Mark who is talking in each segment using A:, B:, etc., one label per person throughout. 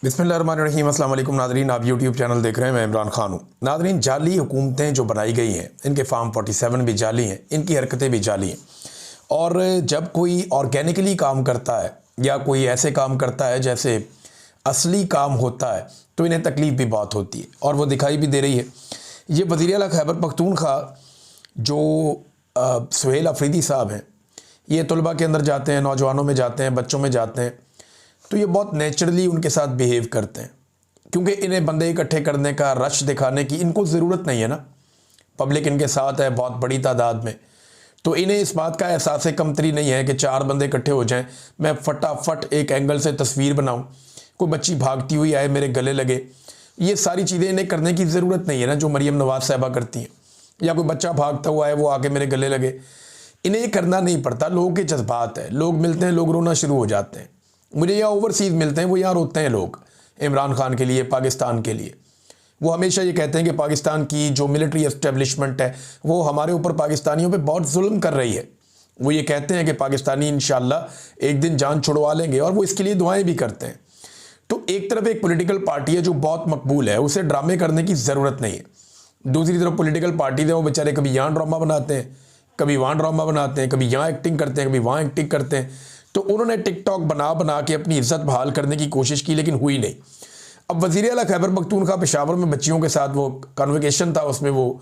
A: बिस्मिल्लाहिर्रहमानिर्रहीम। अस्सलाम वालेकुम नादरीन, आप यूट्यूब चैनल देख रहे हैं। मैं इमरान खान हूँ। नादरीन, जाली हुकूमतें जो बनाई गई हैं, इनके फार्म 47 भी जाली हैं, इनकी हरकतें भी जाली हैं। और जब कोई ऑर्गेनिकली काम करता है या कोई ऐसे काम करता है जैसे असली काम होता है तो इन्हें तकलीफ़ भी बहुत होती है और वो दिखाई भी दे रही है। ये वज़ीर आला खैबर पख्तूनख्वा जो सुहेल अफरीदी साहब हैं, ये तलबा के अंदर जाते हैं, नौजवानों में जाते हैं, बच्चों में जाते हैं, तो ये बहुत नेचुरली उनके साथ बिहेव करते हैं क्योंकि इन्हें बंदे इकट्ठे करने का, रश दिखाने की इनको ज़रूरत नहीं है ना। पब्लिक इनके साथ है बहुत बड़ी तादाद में, तो इन्हें इस बात का एहसास कमतरी नहीं है कि 4 बंदे इकट्ठे हो जाएं, मैं फटाफट एक एंगल से तस्वीर बनाऊं, कोई बच्ची भागती हुई आए मेरे गले लगे। ये सारी चीज़ें इन्हें करने की ज़रूरत नहीं है ना, जो मरीम नवाज साहबा करती हैं, या कोई बच्चा भागता हुआ है वो आके मेरे गले लगे। इन्हें ये करना नहीं पड़ता। लोगों के जज्बात है, लोग मिलते हैं, लोग रोना शुरू हो जाते हैं। मुझे यहाँ ओवरसीज़ मिलते हैं, वो यहाँ रोते हैं लोग इमरान खान के लिए, पाकिस्तान के लिए। वो हमेशा ये कहते हैं कि पाकिस्तान की जो मिलिट्री एस्टेब्लिशमेंट है वो हमारे ऊपर, पाकिस्तानियों पे बहुत जुल्म कर रही है। वो ये कहते हैं कि पाकिस्तानी इंशाल्लाह एक दिन जान छुड़वा लेंगे और वो इसके लिए दुआएं भी करते हैं। तो एक तरफ एक पॉलिटिकल पार्टी है जो बहुत मकबूल है, उसे ड्रामे करने की ज़रूरत नहीं है। दूसरी तरफ पॉलिटिकल पार्टीज हैं, वो बेचारे कभी यहाँ ड्रामा बनाते हैं, कभी वहाँ ड्रामा बनाते हैं, कभी यहाँ एक्टिंग करते हैं, कभी वहाँ एक्टिंग करते हैं। तो उन्होंने टिकटॉक बना बना के अपनी इज्जत बहाल करने की कोशिश की, लेकिन हुई नहीं। अब वज़ीर आला खैबर पख्तूनख्वा पेशावर में बच्चियों के साथ वो कन्वोकेशन था, उसमें वो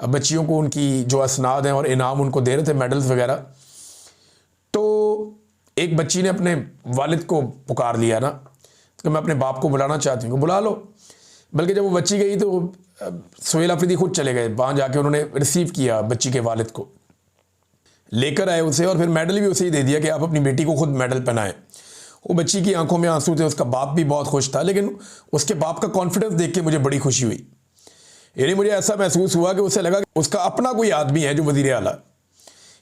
A: बच्चियों को उनकी जो असनाद हैं और इनाम उनको दे रहे थे, मेडल्स वगैरह। तो एक बच्ची ने अपने वालिद को पुकार लिया ना कि मैं अपने बाप को बुलाना चाहती हूँ, बुला लो। बल्कि जब वो बच्ची गई तो सुहेल अफरीदी खुद चले गए, वहाँ जाके उन्होंने रिसीव किया बच्ची के वालिद को, लेकर आए उसे, और फिर मेडल भी उसे ही दे दिया कि आप अपनी बेटी को खुद मेडल पहनाएं। वो बच्ची की आंखों में आंसू थे, उसका बाप भी बहुत खुश था, लेकिन उसके बाप का कॉन्फिडेंस देख के मुझे बड़ी खुशी हुई। यानी मुझे ऐसा महसूस हुआ कि उसे लगा कि उसका अपना कोई आदमी है जो वज़ीर आला।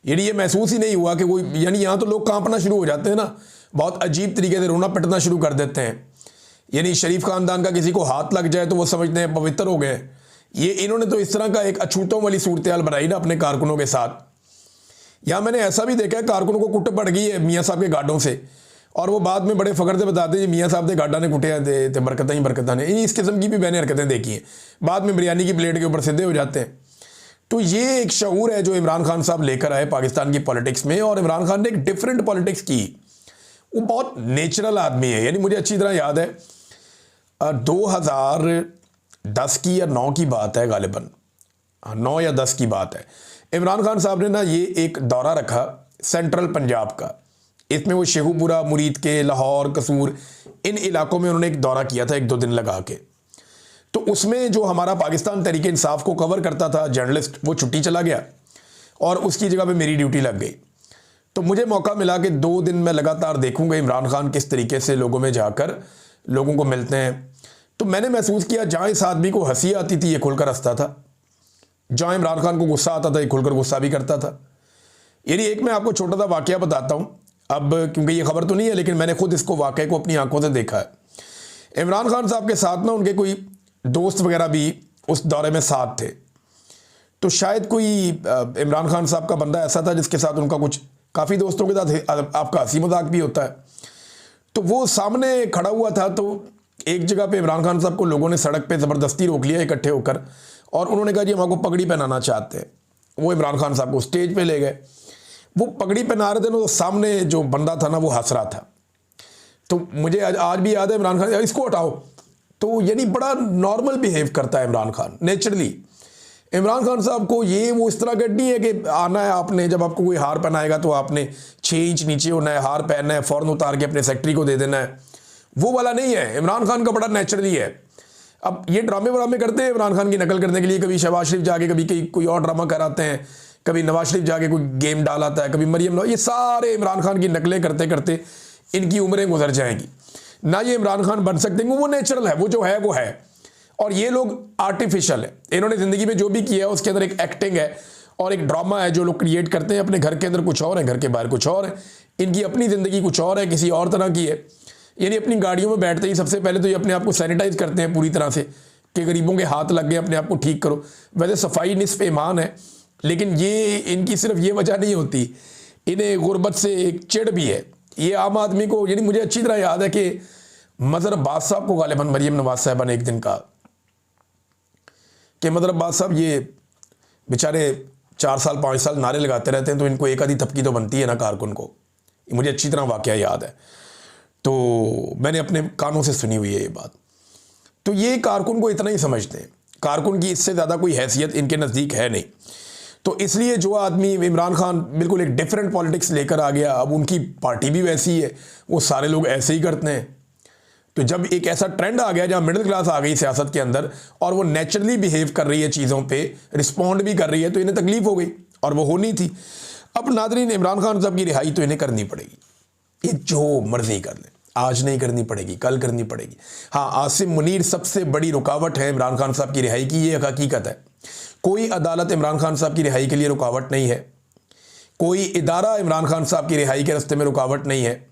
A: यानी ये महसूस ही नहीं हुआ कि कोई, यानी यहाँ तो लोग कांपना शुरू हो जाते हैं ना, बहुत अजीब तरीके से रोना पिटना शुरू कर देते हैं। यानी शरीफ खानदान का किसी को हाथ लग जाए तो वो समझते हैं पवित्र हो गए। ये इन्होंने तो इस तरह का एक अछूतों वाली सूरत हाल बनाई ना अपने कारकुनों के साथ। या मैंने ऐसा भी देखा है कारकुनों को कुट पड़ गई है मियाँ साहब के गार्डों से, और वो बाद में बड़े फ़ख्र से बताते हैं मियाँ साहब के गार्डा ने कुटे थे, बरकत ही बरकत ने। इस किस्म की भी मैंने हरकतें देखी हैं, बाद में बिरयानी की प्लेट के ऊपर सीधे हो जाते हैं। तो ये एक शऊर है जो इमरान खान साहब लेकर आए पाकिस्तान की पॉलिटिक्स में, और इमरान खान ने एक डिफरेंट पॉलिटिक्स की। वो बहुत नेचुरल आदमी है। यानी मुझे अच्छी तरह याद है 2010 की या 9 की बात है, गालिबन 9 या 10 की बात है। इमरान खान साहब ने ना ये एक दौरा रखा सेंट्रल पंजाब का। इसमें वो शेखुपुरा, मुरीद के, लाहौर, कसूर, इन इलाकों में उन्होंने एक दौरा किया था 1-2 दिन लगा के। तो उसमें जो हमारा पाकिस्तान तहरीक इंसाफ को कवर करता था जर्नलिस्ट, वो छुट्टी चला गया और उसकी जगह पे मेरी ड्यूटी लग गई। तो मुझे मौका मिला कि 2 दिन मैं लगातार देखूंगा इमरान खान किस तरीके से लोगों में जाकर लोगों को मिलते हैं। तो मैंने महसूस किया जहाँ इस आदमी को हंसी आती थी ये खुलकर हंसता था, जहाँ इमरान खान को गुस्सा आता था ये खुलकर गुस्सा भी करता था। यानी एक मैं आपको छोटा सा वाकया बताता हूँ अब, क्योंकि ये खबर तो नहीं है लेकिन मैंने खुद इसको वाकये को अपनी आंखों से देखा है। इमरान खान साहब के साथ ना उनके कोई दोस्त वगैरह भी उस दौरे में साथ थे। तो शायद कोई इमरान खान साहब का बंदा ऐसा था जिसके साथ उनका कुछ, काफ़ी दोस्तों के साथ आपका हंसी मजाक भी होता है। तो वो सामने खड़ा हुआ था, तो एक जगह पे इमरान खान साहब को लोगों ने सड़क पे ज़बरदस्ती रोक लिया इकट्ठे होकर, और उन्होंने कहा जी हम आपको पगड़ी पहनाना चाहते हैं। वो इमरान खान साहब को स्टेज पे ले गए, वो पगड़ी पहना रहे थे ना, तो सामने जो बंदा था ना वो हंस रहा था। तो मुझे आज भी याद है इमरान खान, इसको हटाओ। तो यानी बड़ा नॉर्मल बिहेव करता है इमरान खान, नेचुरली। इमरान खान साहब को ये वो इस तरह का नहीं है कि आना है आपने, जब आपको कोई हार पहनाएगा तो आपने 6 इंच नीचे होना है, हार पहनना है, फ़ौरन उतार के अपने सेक्रेटरी को दे देना है, वो वाला नहीं है। इमरान खान का बड़ा नेचुरली है। अब ये ड्रामे व्रामे करते हैं इमरान खान की नकल करने के लिए, कभी शहबाज शरीफ जाके कभी कोई और ड्रामा कराते हैं, कभी नवाज शरीफ जाके कोई गेम डालाता है, कभी मरियम नवाज, ये सारे इमरान खान की नकलें करते करते इनकी उम्रें गुजर जाएंगी ना। ये इमरान खान बन सकते हैं, वो नेचुरल है, वो जो है वो है। और ये लोग आर्टिफिशियल है। इन्होंने ज़िंदगी में जो भी किया है उसके अंदर एक एक्टिंग है और एक ड्रामा है जो लोग क्रिएट करते हैं। अपने घर के अंदर कुछ और है, घर के बाहर कुछ और है। इनकी अपनी ज़िंदगी कुछ और है, किसी और तरह की है। यानी अपनी गाड़ियों में बैठते ही सबसे पहले तो ये अपने आप को सैनिटाइज करते हैं पूरी तरह से कि गरीबों के हाथ लग गए, अपने आप को ठीक करो। वैसे सफाई निस्फ़ ईमान है, लेकिन ये इनकी सिर्फ ये वजह नहीं होती, इन्हें गुर्बत से एक चिढ़ भी है। ये आम आदमी को, यानी मुझे अच्छी तरह याद है कि मज़हर अब्बास साहब को गालिबन मरीम नवाज साहबा ने एक दिन कहा कि मज़हर अब्बास साहब ये बेचारे 4 साल 5 साल नारे लगाते रहते हैं तो इनको एक आधी थपकी तो बनती है ना कारकुन को। मुझे अच्छी तरह वाक़या याद है, तो मैंने अपने कानों से सुनी हुई है ये बात। तो ये कारकुन को इतना ही समझते हैं, कारकुन की इससे ज़्यादा कोई हैसियत इनके नज़दीक है नहीं। तो इसलिए जो आदमी इमरान खान बिल्कुल एक डिफरेंट पॉलिटिक्स लेकर आ गया, अब उनकी पार्टी भी वैसी है, वो सारे लोग ऐसे ही करते हैं। तो जब एक ऐसा ट्रेंड आ गया जहाँ मिडिल क्लास आ गई सियासत के अंदर और वो नेचुरली बिहेव कर रही है, चीज़ों पे रिस्पॉन्ड भी कर रही है, तो इन्हें तकलीफ हो गई और वो होनी थी। अब नादरीन, इमरान खान साहब की रिहाई तो इन्हें करनी पड़ेगी, ये जो मर्जी कर ले, आज नहीं करनी पड़ेगी, कल करनी पड़ेगी। हाँ, आसिम मुनीर सबसे बड़ी रुकावट है इमरान खान साहब की रिहाई की, ये हकीकत है। कोई अदालत इमरान खान साहब की रिहाई के लिए रुकावट नहीं है, कोई इदारा इमरान खान साहब की रिहाई के रास्ते में रुकावट नहीं है।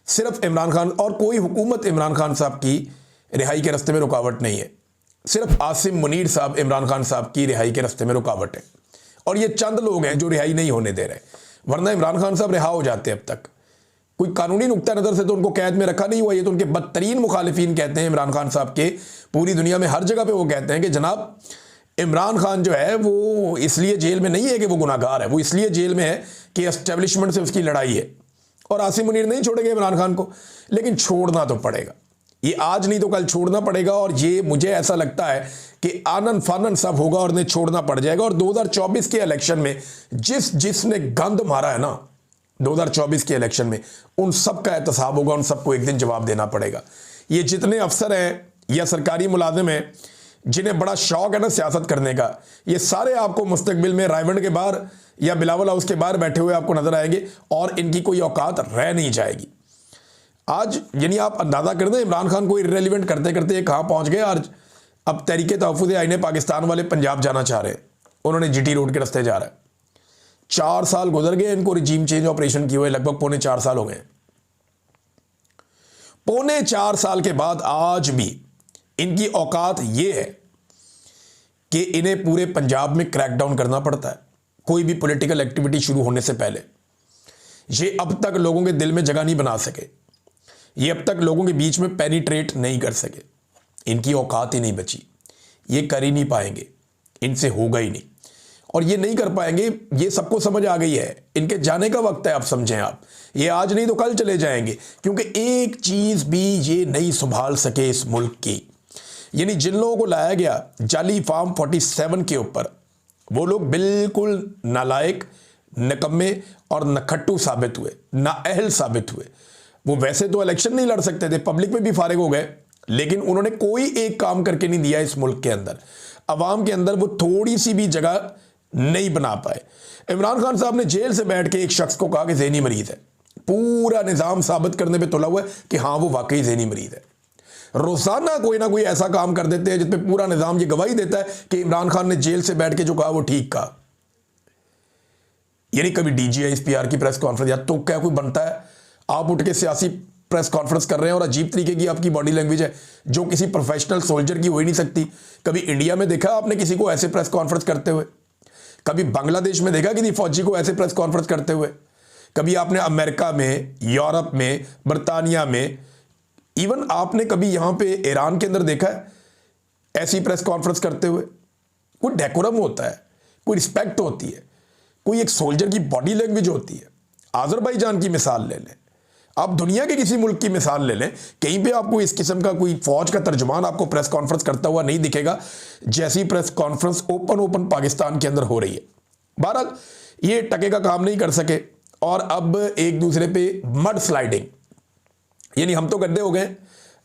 A: सिर्फ इमरान खान और कोई हुकूमत इमरान खान साहब की रिहाई के रास्ते में रुकावट नहीं है, सिर्फ आसिम मुनीर साहब इमरान खान साहब की रिहाई के रास्ते में रुकावट है। और ये चंद लोग हैं जो रिहाई नहीं होने दे रहे, वरना इमरान खान साहब रिहा हो जाते अब तक। कोई कानूनी नुक्ता नज़र से तो उनको कैद में रखा नहीं हुआ, ये तो उनके बदतरीन मुखालिफिन कहते हैं इमरान खान साहब के, पूरी दुनिया में हर जगह पे वो कहते हैं कि जनाब इमरान खान जो है वो इसलिए जेल में नहीं है कि वो गुनाहगार है, वो इसलिए जेल में है कि एस्टेब्लिशमेंट से उसकी लड़ाई है। और आसिम मुनीर नहीं छोड़ेंगे इमरान खान को, लेकिन छोड़ना तो पड़ेगा, ये आज नहीं तो कल छोड़ना पड़ेगा। और ये मुझे ऐसा लगता है कि आनन फानन सब होगा और इन्हें छोड़ना पड़ जाएगा। और 2024 के इलेक्शन में जिसने गंद मारा है ना 2024 के इलेक्शन में, उन सब का एहतसाब होगा, उन सबको एक दिन जवाब देना पड़ेगा। ये जितने अफसर हैं या सरकारी मुलाजिम हैं जिन्हें बड़ा शौक है ना सियासत करने का, ये सारे आपको मुस्तकबिल में रायवंड के बाहर या बिलावल हाउस के बाहर बैठे हुए आपको नजर आएंगे और इनकी कोई औकात रह नहीं जाएगी। आज यानी आप अंदाजा कर दें इमरान खान को इर्रेलिवेंट करते करते कहाँ पहुंच गए। और अब तहरीके तहफ़्फ़ुज़ आईन पाकिस्तान वाले पंजाब जाना चाह रहे हैं, उन्होंने जीटी रोड के रास्ते जा रहा है। 4 साल गुजर गए इनको रिजीम चेंज ऑपरेशन किए हुए, लगभग 4.25 साल हो गए। 4.25 साल के बाद आज भी इनकी औकात ये है कि इन्हें पूरे पंजाब में क्रैकडाउन करना पड़ता है कोई भी पॉलिटिकल एक्टिविटी शुरू होने से पहले। ये अब तक लोगों के दिल में जगह नहीं बना सके, ये अब तक लोगों के बीच में पेनिट्रेट नहीं कर सके, इनकी औकात ही नहीं बची, ये कर ही नहीं पाएंगे, इनसे होगा ही नहीं। और ये नहीं कर पाएंगे, ये सबको समझ आ गई है, इनके जाने का वक्त है। आप समझें, आप ये आज नहीं तो कल चले जाएंगे, क्योंकि एक चीज भी ये नहीं संभाल सके इस मुल्क की। यानी जिन लोगों को लाया गया जाली फार्म 47 के ऊपर, वो लोग बिल्कुल नालायक, निकम्मे और नखट्टू साबित हुए, नाअहल साबित हुए। वो वैसे तो इलेक्शन नहीं लड़ सकते थे, पब्लिक में भी फारिग हो गए, लेकिन उन्होंने कोई एक काम करके नहीं दिया इस मुल्क के अंदर, अवाम के अंदर वो थोड़ी सी भी जगह नहीं बना पाए। इमरान खान साहब ने जेल से बैठ के एक शख्स को कहा कि ज़हनी मरीज है, पूरा निज़ाम साबित करने पे तुला हुआ है कि हाँ वो वाकई ज़हनी मरीज है। रोजाना कोई ना कोई ऐसा काम कर देते हैं जिसमें पूरा निज़ाम ये गवाही देता है कि इमरान खान ने जेल से बैठ के जो कहा वो ठीक कहा। यानी कभी DGISPR की प्रेस कॉन्फ्रेंस, या तो क्या कोई बनता है, आप उठ के सियासी प्रेस कॉन्फ्रेंस कर रहे हैं और अजीब तरीके की आपकी बॉडी लैंग्वेज है जो किसी प्रोफेशनल सोल्जर की हो ही नहीं सकती। कभी इंडिया में देखा आपने किसी को ऐसे प्रेस कॉन्फ्रेंस करते हुए? कभी बांग्लादेश में देखा किसी फौजी को ऐसे प्रेस कॉन्फ्रेंस करते हुए? कभी आपने अमेरिका में, यूरोप में, बरतानिया में, इवन आपने कभी यहां पे ईरान के अंदर देखा है ऐसी प्रेस कॉन्फ्रेंस करते हुए? कोई डेकोरम होता है, कोई रिस्पेक्ट होती है, कोई एक सोल्जर की बॉडी लैंग्वेज होती है। आज़रबाईजान की मिसाल ले लें, आप दुनिया के किसी मुल्क की मिसाल ले लें, कहीं पे आपको इस किस्म का कोई फौज का तर्जुमान आपको प्रेस कॉन्फ्रेंस करता हुआ नहीं दिखेगा जैसी प्रेस कॉन्फ्रेंस ओपन पाकिस्तान के अंदर हो रही है। बहरहाल ये टके का काम नहीं कर सके और अब एक दूसरे पे मड स्लाइडिंग, यानी हम तो गंदे हो गए,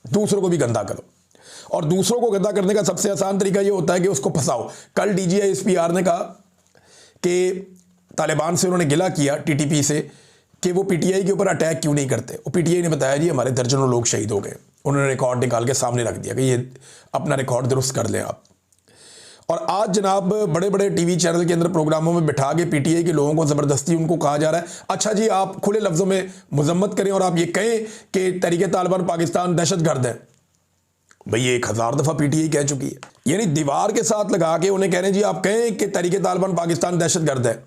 A: दूसरों को भी गंदा करो। और दूसरों को गंदा करने का सबसे आसान तरीका ये होता है कि उसको फंसाओ। कल DGISPR ने कहा कि तालिबान से उन्होंने गिला किया, TTP से, कि वो PTI के ऊपर अटैक क्यों नहीं करते। वो PTI ने बताया जी हमारे दर्जनों लोग शहीद हो गए। उन्होंने रिकॉर्ड निकाल के सामने रख दिया कि ये अपना रिकॉर्ड दुरुस्त कर लें आप। और आज जनाब बड़े बड़े TV चैनल के अंदर प्रोग्रामों में बिठा के PTI के लोगों को ज़बरदस्ती उनको कहा जा रहा है, अच्छा जी आप खुले लफ्ज़ों में मजम्मत करें और आप ये कहें कि तहरीके तालिबान पाकिस्तान दहशतगर्द है। भाई 1000 दफ़ा PTI कह चुकी है। यानी दीवार के साथ लगा के उन्हें कह रहे हैं जी आप कहें कि तहरीके तालिबान पाकिस्तान दहशतगर्द है।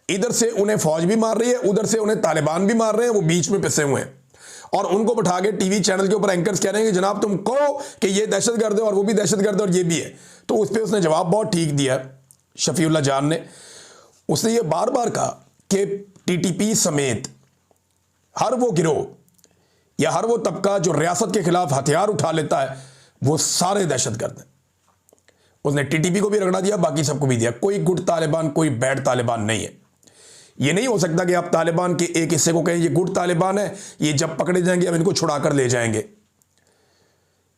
A: इधर से उन्हें फौज भी मार रही है, उधर से उन्हें तालिबान भी मार रहे हैं, वो बीच में पिसे हुए हैं। और उनको बैठा के टीवी चैनल के ऊपर एंकर्स कह रहे हैं कि जनाब तुम कहो कि ये दहशतगर्द है और वो भी दहशतगर्द है और ये भी है। तो उस पर उसने जवाब बहुत ठीक दिया शफीउल्लाह जान ने। उसने ये बार बार कहा कि टीटीपी समेत हर वो गिरोह या हर वो तबका जो रियासत के खिलाफ हथियार उठा लेता है वो सारे दहशतगर्द हैं। उसने टीटीपी को भी रगड़ा दिया, बाकी सबको भी दिया। कोई गुड तालिबान कोई बैड तालिबान नहीं है। ये नहीं हो सकता कि आप तालिबान के एक हिस्से को कहें ये गुड तालिबान है, ये जब पकड़े जाएंगे हम इनको छुड़ा कर ले जाएंगे।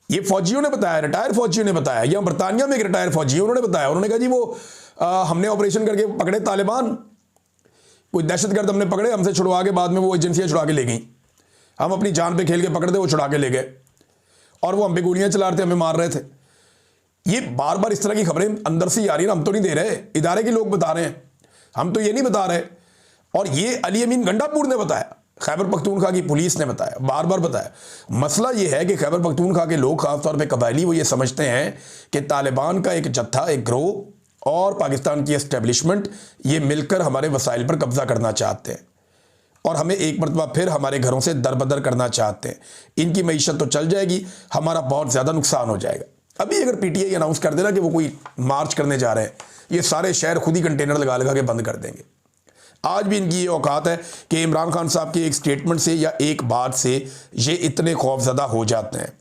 A: ये फौजियों ने बताया, रिटायर फौजियों ने बताया, या बरतानिया में एक रिटायर फौजी उन्होंने बताया। उन्होंने कहा जी वो हमने ऑपरेशन करके पकड़े तालिबान, कोई दहशतगर्द हमने पकड़े, हमसे छुड़वा के बाद में वो एजेंसियां छुड़ा के ले गई। हम अपनी जान पे खेल के पकड़ते, वो छुड़ा के ले गए और वो हम पे गोलियां चला रहे थे, हमें मार रहे थे। ये बार बार इस तरह की खबरें अंदर से ही आ रही है, हम तो नहीं दे रहे, इदारे के लोग बता रहे हैं, हम तो ये नहीं बता रहे। और ये अली अमीन गंडापुर ने बताया, खैबर पख्तूनख्वा की पुलिस ने बताया, बार बार बताया। मसला ये है कि खैबर पख्तूनख्वा के लोग खासतौर पे कबायली वो ये समझते हैं कि तालिबान का एक जत्था, एक ग्रोह और पाकिस्तान की एस्टेब्लिशमेंट ये मिलकर हमारे वसाइल पर कब्जा करना चाहते हैं और हमें एक मरतबा फिर हमारे घरों से दरबदर करना चाहते हैं। इनकी मईशत तो चल जाएगी, हमारा बहुत ज़्यादा नुकसान हो जाएगा। अभी अगर पीटीआई अनाउंस कर देना कि वो कोई मार्च करने जा रहे हैं, ये सारे शहर खुद ही कंटेनर लगा लगा के बंद कर देंगे। आज भी इनकी ये औकात है कि इमरान खान साहब के एक स्टेटमेंट से या एक बात से ये इतने खौफजदा हो जाते हैं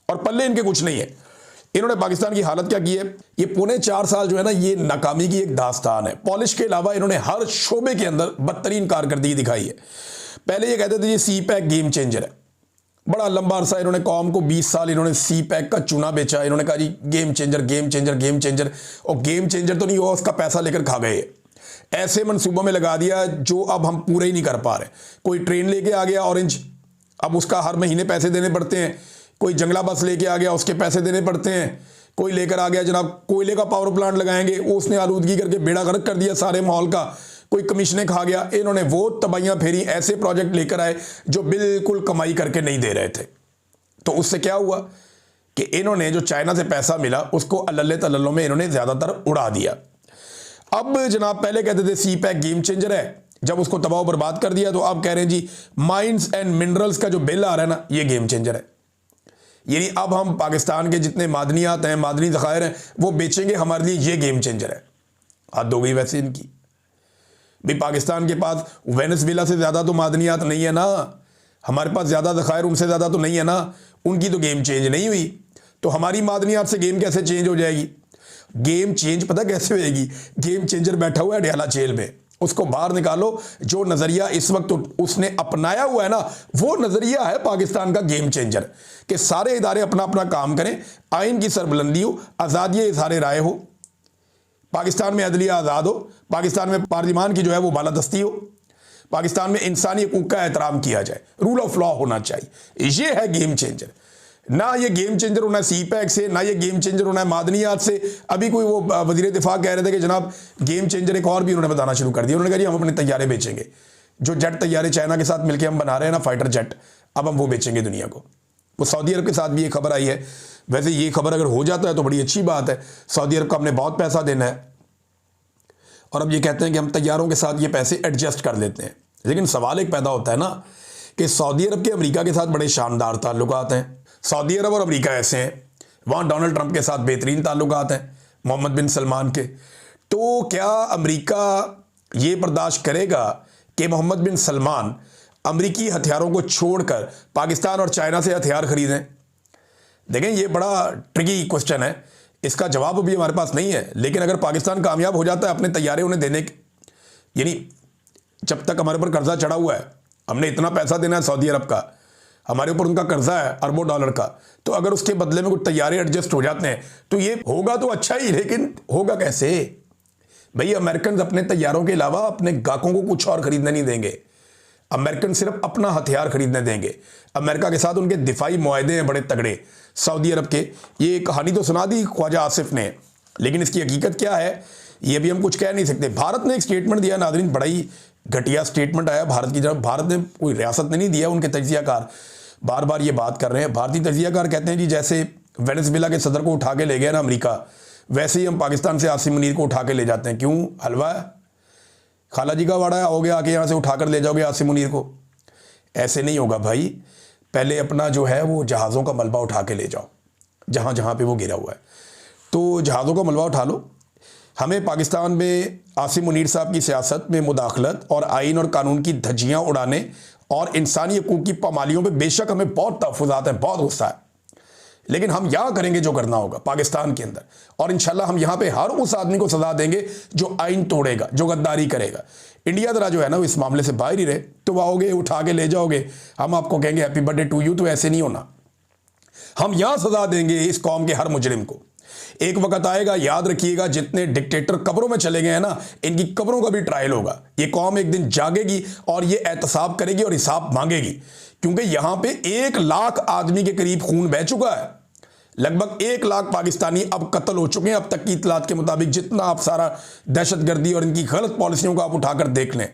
A: और पल्ले इनके कुछ नहीं है। इन्होंने पाकिस्तान की हालत क्या की है, ये पौने 4 साल जो है ना, ये नाकामी की एक दास्तान है। पॉलिश के अलावा इन्होंने हर शोबे के अंदर बदतरीन कारकर्दगी दिखाई है। पहले ये कहते थे ये सी पैक गेम चेंजर है, बड़ा लंबा अरसा इन्होंने कौम को 20 साल इन्होंने सी पैक का चूना बेचा। इन्होंने कहा जी game changer game changer game changer, और गेम चेंजर तो नहीं हुआ, उसका पैसा लेकर खा गए। ऐसे मनसूबों में लगा दिया जो अब हम पूरे ही नहीं कर पा रहे। कोई ट्रेन लेके आ गया ऑरेंज, अब उसका हर महीने पैसे देने पड़ते हैं। कोई जंगला बस लेके आ गया, उसके पैसे देने पड़ते हैं। कोई लेकर आ गया जनाब कोयले का पावर प्लांट लगाएंगे, उसने आलूदगी करके बेड़ा गर्क कर दिया सारे माहौल का। कोई कमीशनें खा गया। इन्होंने वो तबाहियां फेरी, ऐसे प्रोजेक्ट लेकर आए जो बिल्कुल कमाई करके नहीं दे रहे थे। तो उससे क्या हुआ कि इन्होंने जो चाइना से पैसा मिला उसको अल्लल्ले तल्लल्लों में इन्होंने ज़्यादातर उड़ा दिया। अब जनाब पहले कहते थे सी पैक गेम चेंजर है, जब उसको तबाह बर्बाद कर दिया तो अब कह रहे हैं जी माइंस एंड मिनरल्स का जो बिल आ रहा है ना, ये गेम चेंजर है। यानी अब हम पाकिस्तान के जितने मादनियात हैं, मादनी ज़खायर हैं, वो बेचेंगे हमारे लिए, ये गेम चेंजर है। हद हो गई वैसे इनकी। भाई पाकिस्तान के पास वेनेजुएला से ज़्यादा तो मादनियात नहीं है ना, हमारे पास ज़्यादा ज़खायर उनसे ज़्यादा तो नहीं है ना। उनकी तो गेम चेंज नहीं हुई, तो हमारी मादनियात से गेम कैसे चेंज हो जाएगी? गेम चेंज पता कैसे होएगी? गेम चेंजर बैठा हुआ है अडयाला जेल में, उसको बाहर निकालो। जो नज़रिया इस वक्त उसने अपनाया हुआ है ना, वो नज़रिया है पाकिस्तान का गेम चेंजर, कि सारे इदारे अपना अपना काम करें, आइन की सरबुलंदी हो, आज़ादी इज़हार राय हो, पाकिस्तान में अदलिया आज़ाद हो, पाकिस्तान में पार्लिमान की जो है वो बालादस्ती हो, पाकिस्तान में इंसानी हकूक़ का एहतराम किया जाए, रूल ऑफ लॉ होना चाहिए। ये है गेम चेंजर। ना ये गेम चेंजर होना है सी पैक से, ना ये गेम चेंजर होना है मादनियात से। अभी कोई वो वज़ीर दिफा कह रहे थे कि जनाब गेम चेंजर एक और भी उन्होंने बताना शुरू कर दिया। उन्होंने कहा जी हम अपने तैयारे बेचेंगे, जो जेट तैयारे चाइना के साथ मिलकर हम बना रहे हैं ना, फाइटर जेट, अब हम वो बेचेंगे दुनिया को। वो सऊदी अरब के साथ भी ये खबर आई है। वैसे ये खबर अगर हो जाता है तो बड़ी अच्छी बात है, सऊदी अरब को हमने बहुत पैसा देना है और अब ये कहते हैं कि हम तैयारों के साथ ये पैसे एडजस्ट कर लेते हैं। लेकिन सवाल एक पैदा होता है ना कि सऊदी अरब के अमेरिका के साथ बड़े शानदार ताल्लुकात हैं। सऊदी अरब और अमेरिका ऐसे हैं, वहाँ डोनाल्ड ट्रंप के साथ बेहतरीन ताल्लुकात हैं मोहम्मद बिन सलमान के। तो क्या अमेरिका ये बर्दाश्त करेगा कि मोहम्मद बिन सलमान अमेरिकी हथियारों को छोड़कर पाकिस्तान और चाइना से हथियार खरीदें? देखें ये बड़ा ट्रिकी क्वेश्चन है, इसका जवाब अभी हमारे पास नहीं है। लेकिन अगर पाकिस्तान कामयाब हो जाता है अपने तैयारे उन्हें देने के, यानी जब तक हमारे ऊपर कर्जा चढ़ा हुआ है, हमने इतना पैसा देना है सऊदी अरब का, हमारे ऊपर उनका कर्जा है अरबों डॉलर का, तो अगर उसके बदले में कुछ तैयारे एडजस्ट हो जाते हैं तो ये होगा तो अच्छा ही, लेकिन होगा कैसे भाई? अमेरिकन अपने तैयारों के अलावा अपने गाहकों को कुछ और खरीदने नहीं देंगे। अमेरिकन सिर्फ अपना हथियार खरीदने देंगे। अमेरिका के साथ उनके दिफाई मुआहदे हैं बड़े तगड़े सऊदी अरब के। ये कहानी तो सुना दी ख्वाजा आसिफ ने, लेकिन इसकी हकीकत क्या है ये भी हम कुछ कह नहीं सकते। भारत ने एक स्टेटमेंट दिया नाज़रीन, बड़ा ही घटिया स्टेटमेंट आया भारत की तरफ। भारत ने कोई रियासत ने नहीं दिया, उनके तजियाकार बार बार ये बात कर रहे हैं। भारतीय तजियाकार कहते हैं जी जैसे वेनेजुएला के सदर को उठा के ले गया ना अमेरिका, वैसे ही हम पाकिस्तान से आसिम मुनीर को उठा के ले जाते हैं। क्यों? हलवा है, खाला जी का वाड़ा है, आओगे आके यहाँ से उठा कर ले जाओगे आसिम मुनीर को? ऐसे नहीं होगा भाई। पहले अपना जो है वो जहाज़ों का मलबा उठा के ले जाओ जहाँ जहाँ पे वो गिरा हुआ है, तो जहाज़ों का मलबा उठा लो। हमें पाकिस्तान में आसिम मुनीर साहब की सियासत में मुदाखलत और आइन और कानून की धज्जियाँ उड़ाने और इंसानी हकूक़ की पामालियों पे बेशक हमें बहुत तहफ़्फ़ुज़ात हैं, बहुत गुस्सा है, लेकिन हम यहाँ करेंगे जो करना होगा पाकिस्तान के अंदर, और इंशाल्लाह हम यहाँ पे हर उस आदमी को सज़ा देंगे जो आइन तोड़ेगा, जो गद्दारी करेगा। इंडिया ज़रा जो है ना वो इस मामले से बाहर ही रहे, तो आओगे उठा के ले जाओगे, हम आपको कहेंगे हैप्पी बर्थडे टू यू, तो ऐसे नहीं होना। हम यहाँ सज़ा देंगे इस कौम के हर मुजरिम को। एक वक्त आएगा, याद रखिएगा, जितने डिक्टेटर कब्रों में चले गए हैं ना, इनकी कब्रों का भी ट्रायल होगा। ये कौम एक दिन जागेगी और ये एहतसाब करेगी और हिसाब मांगेगी, क्योंकि यहां पे 1 लाख आदमी के करीब खून बह चुका है। लगभग 1 लाख पाकिस्तानी अब कत्ल हो चुके हैं अब तक की इतलात के मुताबिक। जितना आप सारा दहशतगर्दी और इनकी गलत पॉलिसियों को आप उठाकर देख लें,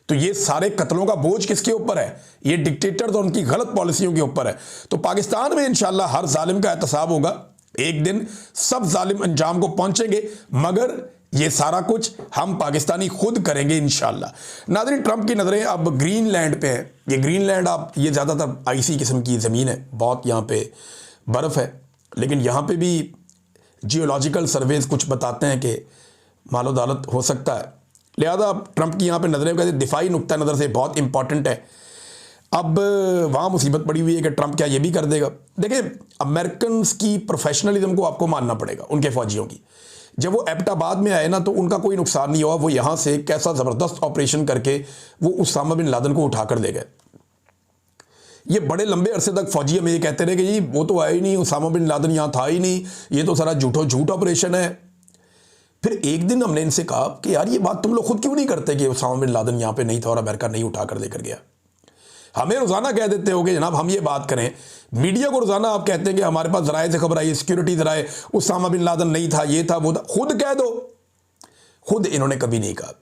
A: तो ये सारे कत्लों का बोझ किसके ऊपर है? ये डिक्टेटर्स और उनकी गलत पॉलिसियों के ऊपर है। तो पाकिस्तान में इंशाल्लाह हर जालिम का एहतसाब होगा, एक दिन सब जालिम अंजाम को पहुंचेंगे, मगर ये सारा कुछ हम पाकिस्तानी खुद करेंगे इंशाल्लाह। नाज़रीन, ट्रंप की नज़रें अब ग्रीनलैंड पे है। ये ग्रीनलैंड आप ये ज़्यादातर आइसी किस्म की ज़मीन है, बहुत यहाँ पे बर्फ़ है, लेकिन यहाँ पे भी जियोलॉजिकल सर्वेज कुछ बताते हैं कि मालो दालत हो सकता है। लिहाजा ट्रंप की यहाँ पे नज़रें कहते दिफाई नुक्ता नज़र से बहुत इंपॉर्टेंट है। अब वहाँ मुसीबत पड़ी हुई है कि ट्रंप क्या ये भी कर देगा। देखिए, अमेरिकन की प्रोफेशनलिज्म को आपको मानना पड़ेगा, उनके फौजियों की। जब वो एबटाबाद में आए ना, तो उनका कोई नुकसान नहीं हुआ। वो यहाँ से कैसा ज़बरदस्त ऑपरेशन करके वो उसामा बिन लादेन को उठा कर दे गए। ये बड़े लंबे अरसे तक फौजी हमें ये कहते रहे कि जी वो तो आया ही नहीं, उसामा बिन लादेन यहाँ था ही नहीं, ये तो सारा झूठ ऑपरेशन है। फिर एक दिन हमने इनसे कहा कि यार ये बात तुम लोग खुद क्यों नहीं करते कि उसामा बिन लादेन यहाँ पे नहीं था और अमेरिका नहीं उठा कर देकर गया। हमें रोज़ाना कह देते हो कि जनाब हम ये बात करें, मीडिया को रोज़ाना आप कहते हैं कि हमारे पास ज़राए से खबर आई, सिक्योरिटी ज़राए, उसामा बिन लादेन नहीं था, ये था वो था। खुद कह दो, खुद इन्होंने कभी नहीं कहा।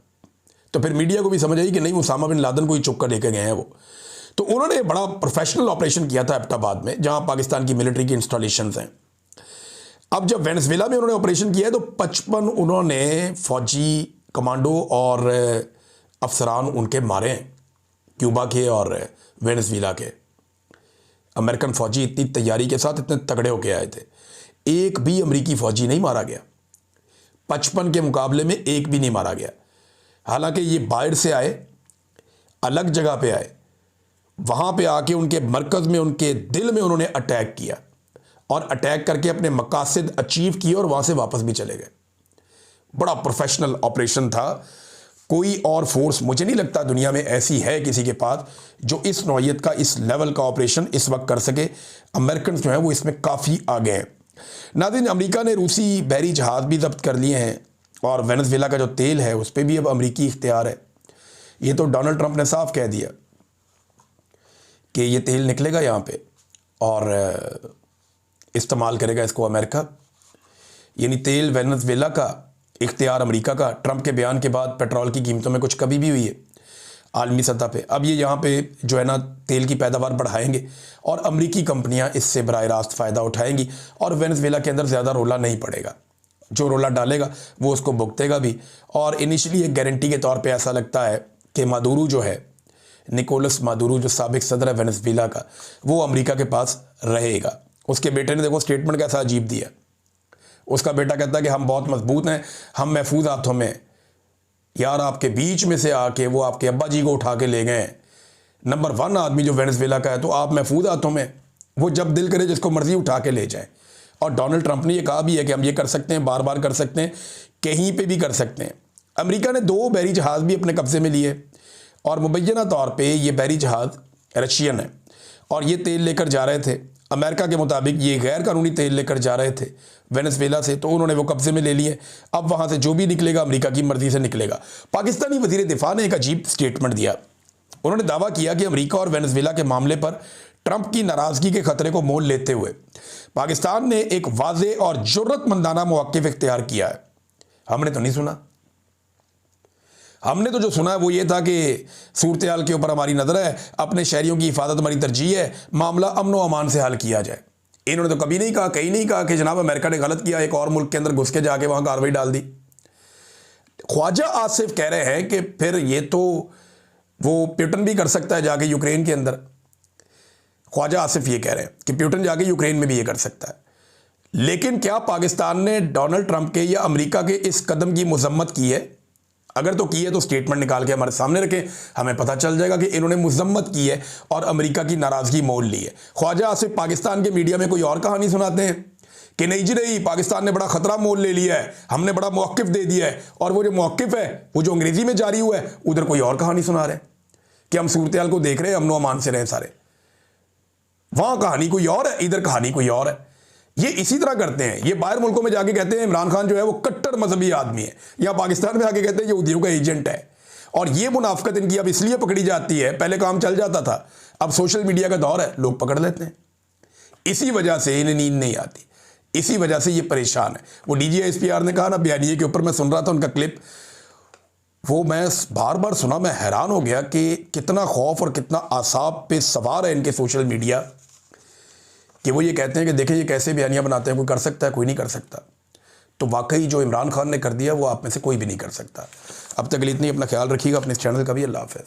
A: तो फिर मीडिया को भी समझ आई कि नहीं, उसामा बिन लादेन को ही चुप कर लेकर गए हैं वो। तो उन्होंने बड़ा प्रोफेशनल ऑपरेशन किया था एबटाबाद में, जहाँ पाकिस्तान की मिलिट्री की इंस्टॉलेशंस हैं। अब जब वेनेजुएला में उन्होंने ऑपरेशन किया है, तो 55 उन्होंने फौजी कमांडो और अफसरान उनके मारे हैं, क्यूबा के और वेनेजुएला के। अमेरिकन फौजी इतनी तैयारी के साथ इतने तगड़े होके आए थे, एक भी अमेरिकी फौजी नहीं मारा गया। 55 के मुकाबले में एक भी नहीं मारा गया। हालांकि ये बाहर से आए, अलग जगह पे आए, वहाँ पे आके उनके मरकज़ में, उनके दिल में उन्होंने अटैक किया और अटैक करके अपने मकासद अचीव किए और वहाँ से वापस भी चले गए। बड़ा प्रोफेशनल ऑपरेशन था। कोई और फोर्स मुझे नहीं लगता दुनिया में ऐसी है किसी के पास जो इस नौइयत का, इस लेवल का ऑपरेशन इस वक्त कर सके। अमेरिकन जो है वो इसमें काफ़ी आगे हैं। नाज़रीन, अमेरिका ने रूसी बहरी जहाज़ भी जब्त कर लिए हैं और वेनेजुएला का जो तेल है उस पर भी अब अमेरिकी इख्तियार है। ये तो डोनाल्ड ट्रंप ने साफ कह दिया कि ये तेल निकलेगा यहाँ पे और इस्तेमाल करेगा इसको अमेरिका। यानी तेल वेनेजुएला का इख्तियार अमेरिका का। ट्रंप के बयान के बाद पेट्रोल की कीमतों में कुछ कमी भी हुई है आलमी सतह पे। अब ये यहाँ पे जो है ना तेल की पैदावार बढ़ाएंगे और अमेरिकी कंपनियाँ इससे बराह रास्त फ़ायदा उठाएंगी और वेनेजुएला के अंदर ज़्यादा रोला नहीं पड़ेगा। जो रोला डालेगा वो उसको भुगतेगा भी। और इनिशियली एक गारंटी के तौर पर ऐसा लगता है कि मादुरो जो है, निकोलस मादुरो जो साबिक सदर है वेनेजुएला का, वो अमेरिका के पास रहेगा। उसके बेटे ने देखो स्टेटमेंट कैसा अजीब दिया। उसका बेटा कहता है कि हम बहुत मजबूत हैं, हम महफूज हाथों में। यार, आपके बीच में से आके वो आपके अब्बा जी को उठा के ले गए, नंबर 1 आदमी जो वेनेजुएला का है, तो आप महफूज हाथों में। वो जब दिल करे जिसको मर्जी उठा के ले जाए। और डोनाल्ड ट्रंप ने ये कहा भी है कि हम ये कर सकते हैं, बार बार कर सकते हैं, कहीं पे भी कर सकते हैं। अमेरिका ने 2 बहरी जहाज़ भी अपने कब्जे में लिए और मुबैना तौर पर ये बहरी जहाज़ रशियन है और ये तेल लेकर जा रहे थे। अमेरिका के मुताबिक ये गैर कानूनी तेल लेकर जा रहे थे वेनेजुएला से, तो उन्होंने वो कब्जे में ले लिए। अब वहाँ से जो भी निकलेगा अमेरिका की मर्जी से निकलेगा। पाकिस्तानी वज़ीर दिफा ने एक अजीब स्टेटमेंट दिया। उन्होंने दावा किया कि अमेरिका और वेनेजुएला के मामले पर ट्रंप की नाराज़गी के खतरे को मोल लेते हुए पाकिस्तान ने एक वाज़े और जुर्रतमंदाना मौक़िफ़ इख्तियार किया है। हमने तो नहीं सुना। हमने तो जो सुना है वो ये था कि सूरत हाल के ऊपर हमारी नज़र है, अपने शहरियों की हिफाजत हमारी तरजीह है, मामला अमन व अमान से हल किया जाए। इन्होंने तो कभी नहीं कहा, कहीं नहीं कहा कि जनाब अमेरिका ने गलत किया, एक और मुल्क के अंदर घुस के जाके वहाँ कार्रवाई डाल दी। ख्वाजा आसिफ कह रहे हैं कि फिर ये तो वो प्यूटन भी कर सकता है जाके यूक्रेन के अंदर। ख्वाजा आसिफ ये कह रहे हैं कि पुतिन जाके यूक्रेन में भी ये कर सकता है। लेकिन क्या पाकिस्तान ने डोनाल्ड ट्रंप के या अमेरिका के इस कदम की मजम्मत की है? अगर तो की है तो स्टेटमेंट निकाल के हमारे सामने रखें, हमें पता चल जाएगा कि इन्होंने मजम्मत की है और अमेरिका की नाराज़गी मोल ली है। ख्वाजा आसिफ पाकिस्तान के मीडिया में कोई और कहानी सुनाते हैं कि नहीं जी नहीं, पाकिस्तान ने बड़ा ख़तरा मोल ले लिया है, हमने बड़ा मौक़िफ़ दे दिया है, और वो जो मौक़िफ़ है वो जो अंग्रेज़ी में जारी हुआ है उधर कोई और कहानी सुना रहे हैं कि हम सूरत हाल को देख रहे हैं, अमनो अमान से रहें सारे। वहाँ कहानी कोई और है, इधर कहानी कोई और है। ये इसी तरह करते हैं। ये बाहर मुल्कों में जाके कहते हैं इमरान खान जो है वो कट्टर मजहबी आदमी है, या पाकिस्तान में आके कहते हैं यहूदियों का एजेंट है। और ये मुनाफिकत इनकी अब इसलिए पकड़ी जाती है, पहले काम चल जाता था, अब सोशल मीडिया का दौर है, लोग पकड़ लेते हैं। इसी वजह से इन्हें नींद नहीं आती, इसी वजह से ये परेशान है। वो DGSPR ने कहा ना बयानिए के ऊपर, मैं सुन रहा था उनका क्लिप, वो मैं बार बार सुना, मैं हैरान हो गया कि कितना खौफ और कितना आसाब पे सवार है इनके सोशल मीडिया, कि वो ये कहते हैं कि देखें ये कैसे बयानियाँ बनाते हैं, कोई कर सकता है, कोई नहीं कर सकता। तो वाकई जो इमरान खान ने कर दिया वो आप में से कोई भी नहीं कर सकता। अब तक के लिए इतनी, अपना ख्याल रखिएगा, अपने इस चैनल का भी। अल्लाह हाफ़िज़।